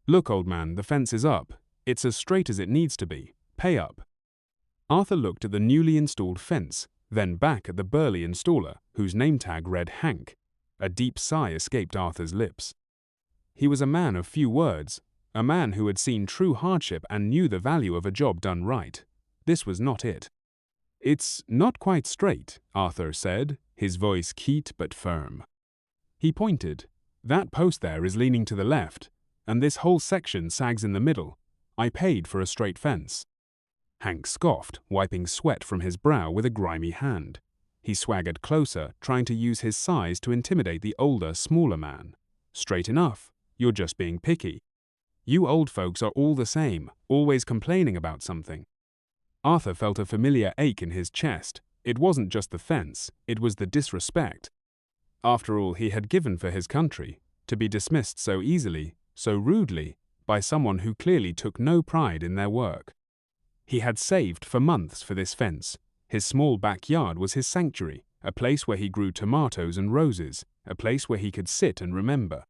"Look, old man, the fence is up. It's as straight as it needs to be. Pay up." Arthur looked at the newly installed fence, then back at the burly installer, whose name tag read Hank. A deep sigh escaped Arthur's lips. He was a man of few words, a man who had seen true hardship and knew the value of a job done right. This was not it. "It's not quite straight," Arthur said, his voice keen but firm. He pointed. "That post there is leaning to the left, and this whole section sags in the middle. I paid for a straight fence." Hank scoffed, wiping sweat from his brow with a grimy hand. He swaggered closer, trying to use his size to intimidate the older, smaller man. "Straight enough. You're just being picky. You old folks are all the same, always complaining about something." Arthur felt a familiar ache in his chest. It wasn't just the fence, it was the disrespect. After all he had given for his country, to be dismissed so easily, so rudely, by someone who clearly took no pride in their work. He had saved for months for this fence. His small backyard was his sanctuary, a place where he grew tomatoes and roses, a place where he could sit and remember.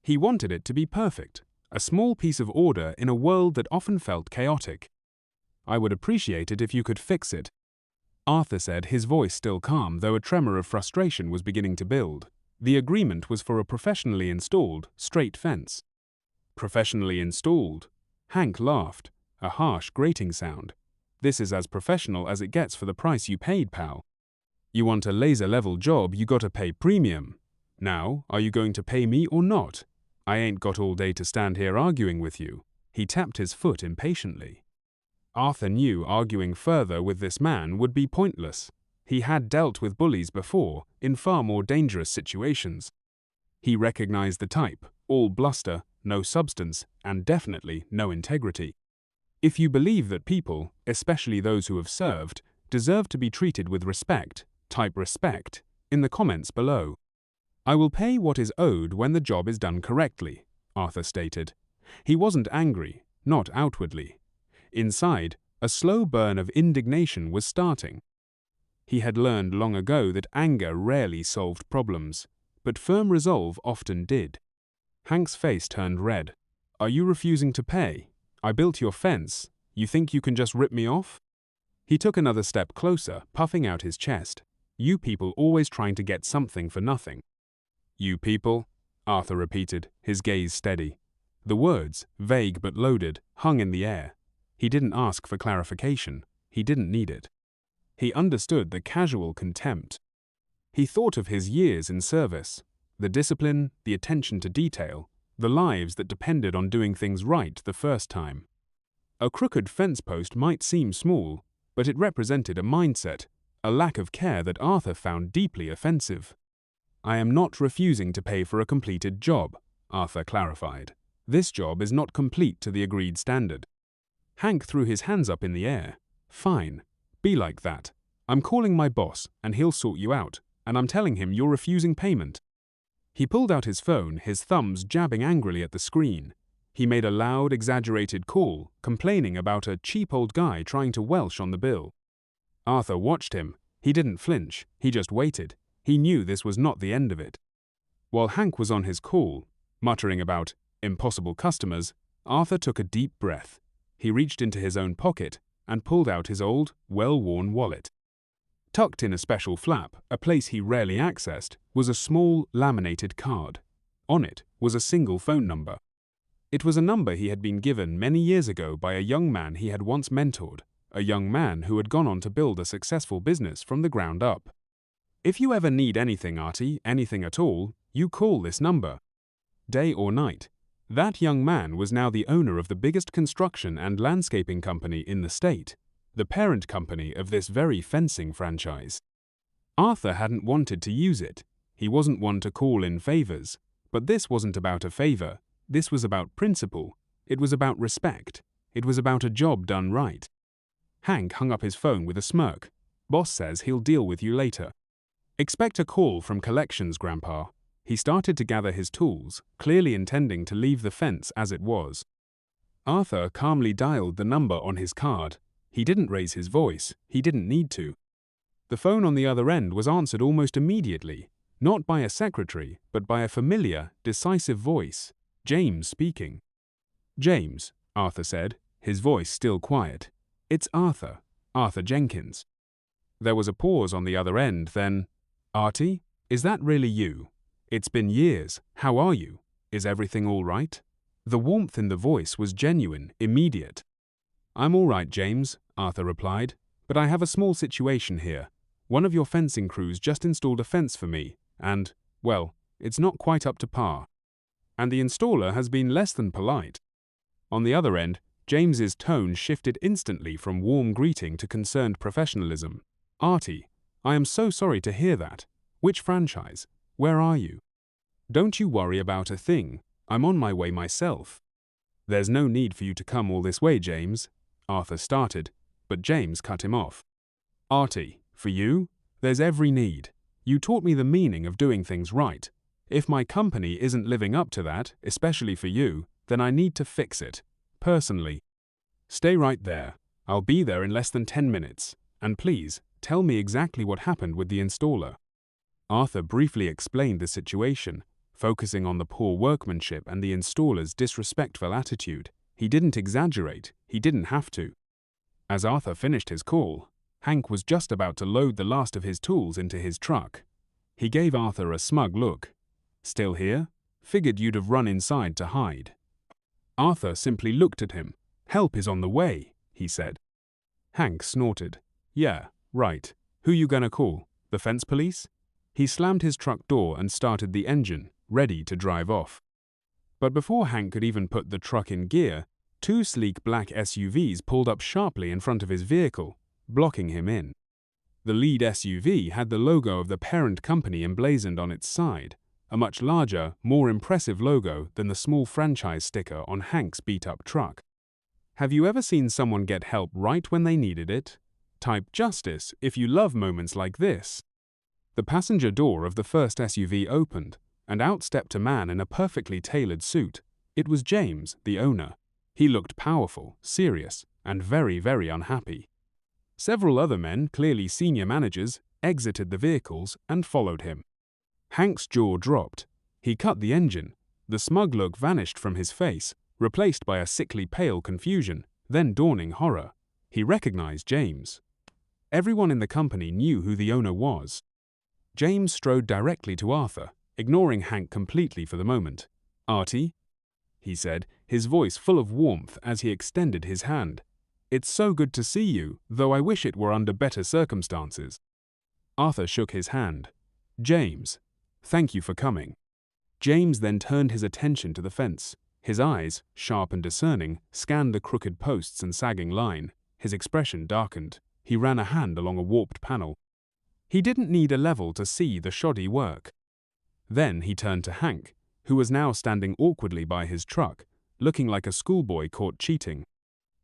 He wanted it to be perfect, a small piece of order in a world that often felt chaotic. "I would appreciate it if you could fix it," Arthur said, his voice still calm, though a tremor of frustration was beginning to build. The agreement was for a professionally installed, straight fence. "Professionally installed?" Hank laughed, a harsh, grating sound. "This is as professional as it gets for the price you paid, pal. You want a laser-level job, you gotta pay premium. Now, are you going to pay me or not? I ain't got all day to stand here arguing with you." He tapped his foot impatiently. Arthur knew arguing further with this man would be pointless. He had dealt with bullies before, in far more dangerous situations. He recognized the type, all bluster, no substance, and definitely no integrity. If you believe that people, especially those who have served, deserve to be treated with respect, type respect in the comments below. "I will pay what is owed when the job is done correctly," Arthur stated. He wasn't angry, not outwardly. Inside, a slow burn of indignation was starting. He had learned long ago that anger rarely solved problems, but firm resolve often did. Hank's face turned red. "Are you refusing to pay? I built your fence. You think you can just rip me off?" He took another step closer, puffing out his chest. "You people always trying to get something for nothing." "You people?" Arthur repeated, his gaze steady. The words, vague but loaded, hung in the air. He didn't ask for clarification. He didn't need it. He understood the casual contempt. He thought of his years in service, the discipline, the attention to detail, the lives that depended on doing things right the first time. A crooked fence post might seem small, but it represented a mindset, a lack of care that Arthur found deeply offensive. "I am not refusing to pay for a completed job," Arthur clarified. "This job is not complete to the agreed standard." Hank threw his hands up in the air. "Fine. Be like that. I'm calling my boss, and he'll sort you out, and I'm telling him you're refusing payment." He pulled out his phone, his thumbs jabbing angrily at the screen. He made a loud, exaggerated call, complaining about a cheap old guy trying to Welsh on the bill. Arthur watched him. He didn't flinch. He just waited. He knew this was not the end of it. While Hank was on his call, muttering about impossible customers, Arthur took a deep breath. He reached into his own pocket and pulled out his old, well-worn wallet. Tucked in a special flap, a place he rarely accessed, was a small, laminated card. On it was a single phone number. It was a number he had been given many years ago by a young man he had once mentored, a young man who had gone on to build a successful business from the ground up. "If you ever need anything, Artie, anything at all, you call this number." Day or night. That young man was now the owner of the biggest construction and landscaping company in the state, the parent company of this very fencing franchise. Arthur hadn't wanted to use it. He wasn't one to call in favors. But this wasn't about a favor. This was about principle. It was about respect. It was about a job done right. Hank hung up his phone with a smirk. "Boss says he'll deal with you later." "Expect a call from collections, Grandpa." He started to gather his tools, clearly intending to leave the fence as it was. Arthur calmly dialed the number on his card. He didn't raise his voice. He didn't need to. The phone on the other end was answered almost immediately, not by a secretary, but by a familiar, decisive voice. James speaking. James, Arthur said, his voice still quiet. It's Arthur. Arthur Jenkins. There was a pause on the other end, then, Artie, is that really you? It's been years. How are you? Is everything all right? The warmth in the voice was genuine, immediate. I'm all right, James, Arthur replied, but I have a small situation here. One of your fencing crews just installed a fence for me, and, well, it's not quite up to par. And the installer has been less than polite. On the other end, James's tone shifted instantly from warm greeting to concerned professionalism. Artie, I am so sorry to hear that. Which franchise? Where are you? Don't you worry about a thing. I'm on my way myself. There's no need for you to come all this way, James, Arthur started, but James cut him off. Artie, for you, there's every need. You taught me the meaning of doing things right. If my company isn't living up to that, especially for you, then I need to fix it. Personally. Stay right there. I'll be there in less than 10 minutes. And please, tell me exactly what happened with the installer. Arthur briefly explained the situation, focusing on the poor workmanship and the installer's disrespectful attitude. He didn't exaggerate. He didn't have to. As Arthur finished his call, Hank was just about to load the last of his tools into his truck. He gave Arthur a smug look. Still here? Figured you'd have run inside to hide. Arthur simply looked at him. Help is on the way, he said. Hank snorted. Yeah, right. Who you gonna call? The fence police? He slammed his truck door and started the engine, ready to drive off. But before Hank could even put the truck in gear, two sleek black SUVs pulled up sharply in front of his vehicle, blocking him in. The lead SUV had the logo of the parent company emblazoned on its side, a much larger, more impressive logo than the small franchise sticker on Hank's beat-up truck. Have you ever seen someone get help right when they needed it? Type justice if you love moments like this. The passenger door of the first SUV opened, and out stepped a man in a perfectly tailored suit. It was James, the owner. He looked powerful, serious, and very, very unhappy. Several other men, clearly senior managers, exited the vehicles and followed him. Hank's jaw dropped. He cut the engine. The smug look vanished from his face, replaced by a sickly pale confusion, then dawning horror. He recognized James. Everyone in the company knew who the owner was. James strode directly to Arthur, ignoring Hank completely for the moment. Artie, he said, his voice full of warmth as he extended his hand. It's so good to see you, though I wish it were under better circumstances. Arthur shook his hand. James, thank you for coming. James then turned his attention to the fence. His eyes, sharp and discerning, scanned the crooked posts and sagging line. His expression darkened. He ran a hand along a warped panel. He didn't need a level to see the shoddy work. Then he turned to Hank, who was now standing awkwardly by his truck, looking like a schoolboy caught cheating.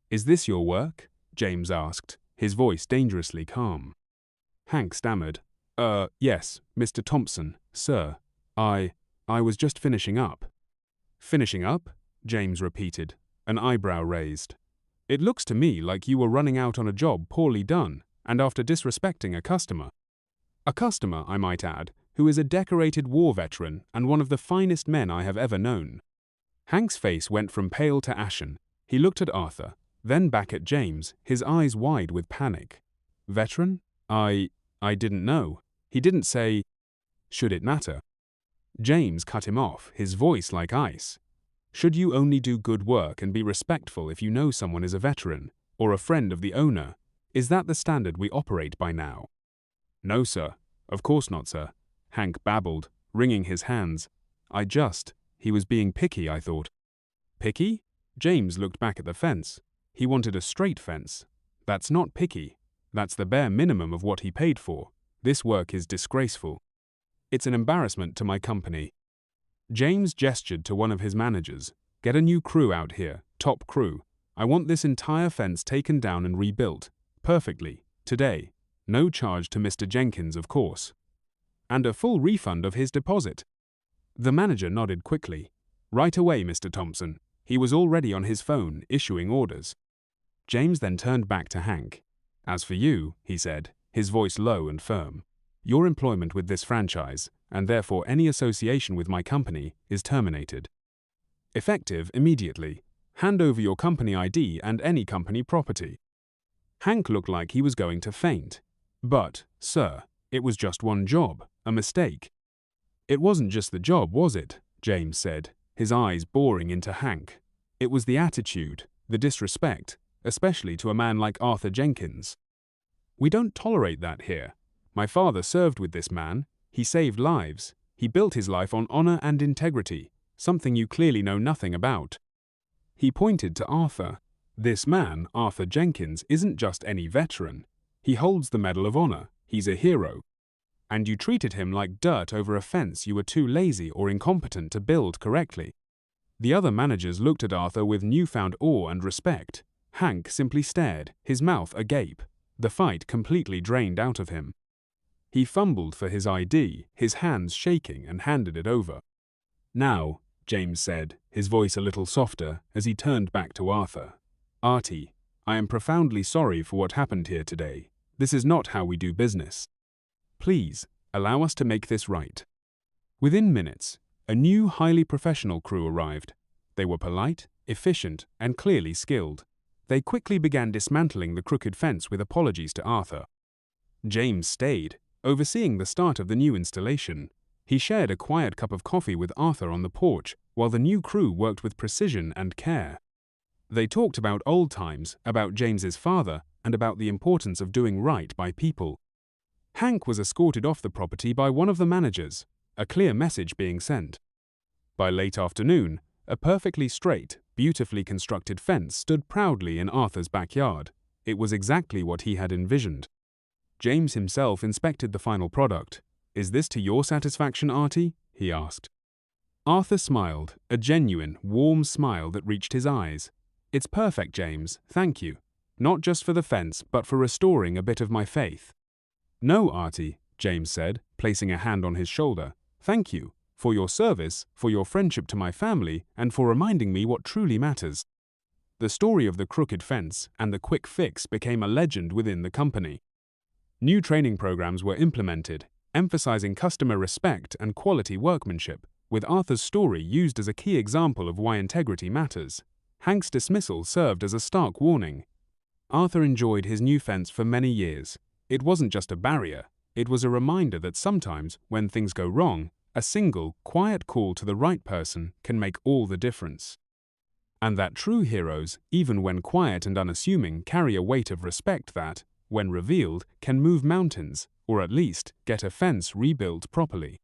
Is this your work? James asked, his voice dangerously calm. Hank stammered. Yes, Mr. Thompson, sir. I was just finishing up. Finishing up? James repeated, an eyebrow raised. It looks to me like you were running out on a job poorly done, and after disrespecting a customer. A customer, I might add, who is a decorated war veteran and one of the finest men I have ever known. Hank's face went from pale to ashen. He looked at Arthur, then back at James, his eyes wide with panic. Veteran? I didn't know. He didn't say, should it matter? James cut him off, his voice like ice. Should you only do good work and be respectful if you know someone is a veteran, or a friend of the owner? Is that the standard we operate by now? No, sir. Of course not, sir. Hank babbled, wringing his hands. He was being picky, I thought. Picky? James looked back at the fence. He wanted a straight fence. That's not picky. That's the bare minimum of what he paid for. This work is disgraceful. It's an embarrassment to my company. James gestured to one of his managers. Get a new crew out here, top crew. I want this entire fence taken down and rebuilt. Perfectly. Today. No charge to Mr. Jenkins, of course. And a full refund of his deposit. The manager nodded quickly. Right away, Mr. Thompson. He was already on his phone, issuing orders. James then turned back to Hank. As for you, he said, his voice low and firm, your employment with this franchise, and therefore any association with my company, is terminated. Effective immediately. Hand over your company ID and any company property." Hank looked like he was going to faint. "But, sir, it was just one job, a mistake." "It wasn't just the job, was it?" James said, his eyes boring into Hank. "It was the attitude, the disrespect, especially to a man like Arthur Jenkins. We don't tolerate that here. My father served with this man. He saved lives. He built his life on honor and integrity, something you clearly know nothing about." He pointed to Arthur. "This man, Arthur Jenkins, isn't just any veteran. He holds the Medal of Honor. He's a hero. And you treated him like dirt over a fence you were too lazy or incompetent to build correctly." The other managers looked at Arthur with newfound awe and respect. Hank simply stared, his mouth agape, the fight completely drained out of him. He fumbled for his ID, his hands shaking, and handed it over. "Now," James said, his voice a little softer, as he turned back to Arthur. "Artie, I am profoundly sorry for what happened here today. This is not how we do business. Please, allow us to make this right." Within minutes, a new highly professional crew arrived. They were polite, efficient, and clearly skilled. They quickly began dismantling the crooked fence with apologies to Arthur. James stayed, overseeing the start of the new installation. He shared a quiet cup of coffee with Arthur on the porch, while the new crew worked with precision and care. They talked about old times, about James's father, and about the importance of doing right by people. Hank was escorted off the property by one of the managers, a clear message being sent. By late afternoon, a perfectly straight, beautifully constructed fence stood proudly in Arthur's backyard. It was exactly what he had envisioned. James himself inspected the final product. "Is this to your satisfaction, Artie?" he asked. Arthur smiled, a genuine, warm smile that reached his eyes. "It's perfect, James, thank you. Not just for the fence, but for restoring a bit of my faith." "No, Artie," James said, placing a hand on his shoulder. "Thank you. For your service, for your friendship to my family, and for reminding me what truly matters." The story of the crooked fence and the quick fix became a legend within the company. New training programs were implemented, emphasizing customer respect and quality workmanship, with Arthur's story used as a key example of why integrity matters. Hank's dismissal served as a stark warning. Arthur enjoyed his new fence for many years. It wasn't just a barrier, it was a reminder that sometimes, when things go wrong, a single, quiet call to the right person can make all the difference. And that true heroes, even when quiet and unassuming, carry a weight of respect that, when revealed, can move mountains, or at least get a fence rebuilt properly.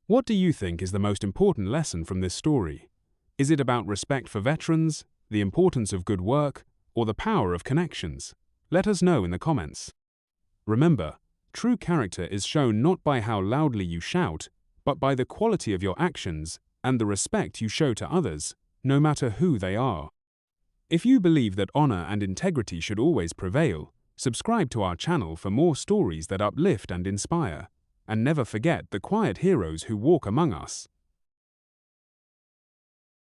What do you think is the most important lesson from this story? Is it about respect for veterans, the importance of good work, or the power of connections? Let us know in the comments. Remember, true character is shown not by how loudly you shout, but by the quality of your actions and the respect you show to others, no matter who they are. If you believe that honor and integrity should always prevail, subscribe to our channel for more stories that uplift and inspire. And never forget the quiet heroes who walk among us.